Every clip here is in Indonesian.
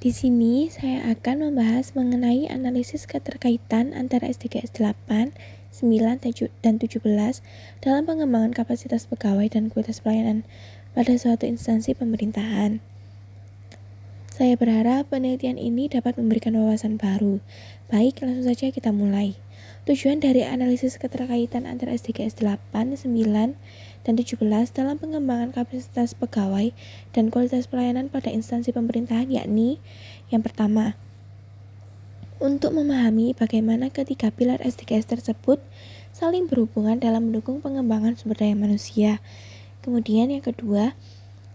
Di sini saya akan membahas mengenai analisis keterkaitan antara SDGs 8, 9, dan 17 dalam pengembangan kapasitas pegawai dan kualitas pelayanan pada suatu instansi pemerintahan. Saya berharap penelitian ini dapat memberikan wawasan baru. Baik, langsung saja kita mulai. Tujuan dari analisis keterkaitan antara SDGs 8, 9, dan 17 dalam pengembangan kapasitas pegawai dan kualitas pelayanan pada instansi pemerintahan yakni yang pertama, untuk memahami bagaimana ketiga pilar SDGs tersebut saling berhubungan dalam mendukung pengembangan sumber daya manusia. Kemudian yang kedua,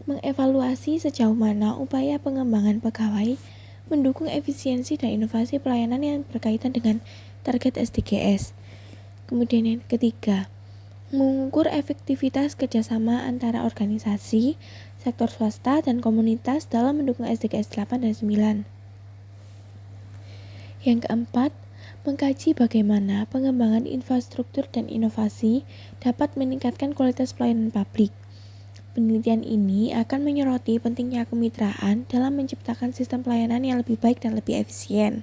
mengevaluasi sejauh mana upaya pengembangan pegawai mendukung efisiensi dan inovasi pelayanan yang berkaitan dengan target SDGs. Kemudian yang ketiga, mengukur efektivitas kerjasama antara organisasi, sektor swasta, dan komunitas dalam mendukung SDGs 8 dan 9. Yang keempat, mengkaji bagaimana pengembangan infrastruktur dan inovasi dapat meningkatkan kualitas pelayanan publik. Penelitian ini akan menyoroti pentingnya kemitraan dalam menciptakan sistem pelayanan yang lebih baik dan lebih efisien.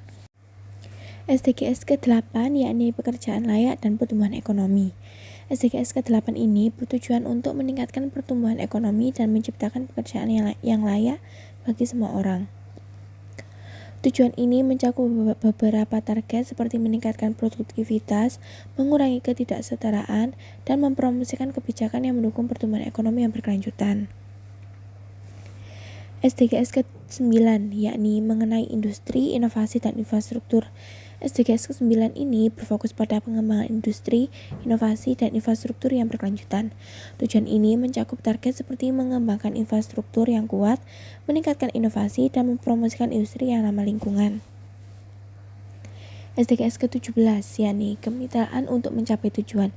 SDGs ke-8 yakni pekerjaan layak dan pertumbuhan ekonomi. SDGs ke-8 ini bertujuan untuk meningkatkan pertumbuhan ekonomi dan menciptakan pekerjaan yang layak bagi semua orang. Tujuan ini mencakup beberapa target seperti meningkatkan produktivitas, mengurangi ketidaksetaraan, dan mempromosikan kebijakan yang mendukung pertumbuhan ekonomi yang berkelanjutan. SDGs ke-9 yakni mengenai industri, inovasi, dan infrastruktur. SDGs ke-9 ini berfokus pada pengembangan industri, inovasi, dan infrastruktur yang berkelanjutan. Tujuan ini mencakup target seperti mengembangkan infrastruktur yang kuat, meningkatkan inovasi, dan mempromosikan industri yang ramah lingkungan. SDGs ke-17 yakni kemitraan untuk mencapai tujuan.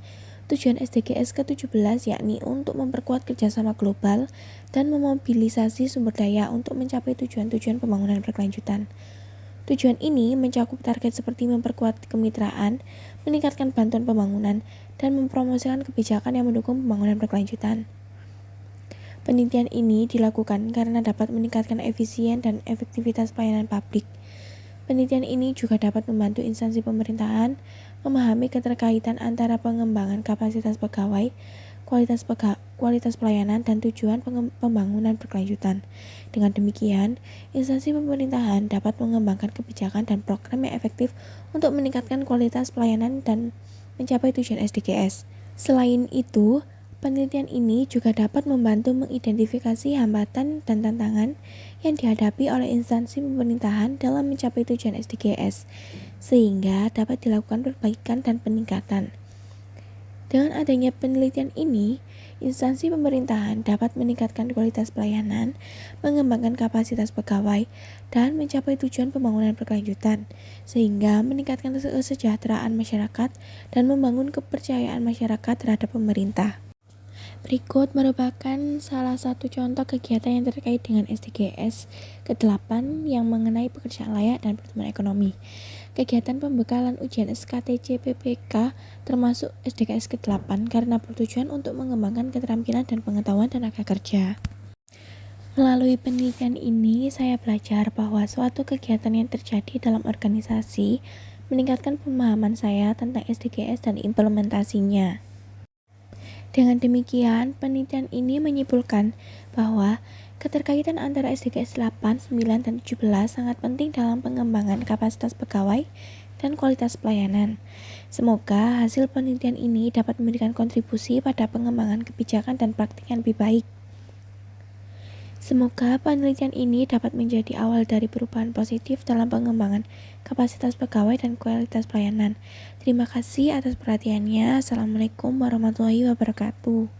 Tujuan SDGs ke-17 yakni untuk memperkuat kerjasama global dan memobilisasi sumber daya untuk mencapai tujuan-tujuan pembangunan berkelanjutan. Tujuan ini mencakup target seperti memperkuat kemitraan, meningkatkan bantuan pembangunan, dan mempromosikan kebijakan yang mendukung pembangunan berkelanjutan. Penelitian ini dilakukan karena dapat meningkatkan efisien dan efektivitas pelayanan publik. Penelitian ini juga dapat membantu instansi pemerintahan memahami keterkaitan antara pengembangan kapasitas pegawai, kualitas pelayanan, dan tujuan pembangunan berkelanjutan. Dengan demikian, instansi pemerintahan dapat mengembangkan kebijakan dan program yang efektif untuk meningkatkan kualitas pelayanan dan mencapai tujuan SDGs. Selain itu, penelitian ini juga dapat membantu mengidentifikasi hambatan dan tantangan yang dihadapi oleh instansi pemerintahan dalam mencapai tujuan SDGs, sehingga dapat dilakukan perbaikan dan peningkatan. Dengan adanya penelitian ini, instansi pemerintahan dapat meningkatkan kualitas pelayanan, mengembangkan kapasitas pegawai, dan mencapai tujuan pembangunan berkelanjutan, sehingga meningkatkan kesejahteraan masyarakat dan membangun kepercayaan masyarakat terhadap pemerintah. Berikut merupakan salah satu contoh kegiatan yang terkait dengan SDGs ke-8 yang mengenai pekerjaan layak dan pertumbuhan ekonomi. Kegiatan pembekalan ujian SKTC PPK termasuk SDGs ke-8 karena bertujuan untuk mengembangkan keterampilan dan pengetahuan tenaga kerja. Melalui penelitian ini, saya belajar bahwa suatu kegiatan yang terjadi dalam organisasi meningkatkan pemahaman saya tentang SDGs dan implementasinya. Dengan demikian, penelitian ini menyimpulkan bahwa keterkaitan antara SDGs 8, 9, dan 17 sangat penting dalam pengembangan kapasitas pegawai dan kualitas pelayanan. Semoga hasil penelitian ini dapat memberikan kontribusi pada pengembangan kebijakan dan praktik yang lebih baik. Semoga penelitian ini dapat menjadi awal dari perubahan positif dalam pengembangan kapasitas pegawai dan kualitas pelayanan. Terima kasih atas perhatiannya. Assalamualaikum warahmatullahi wabarakatuh.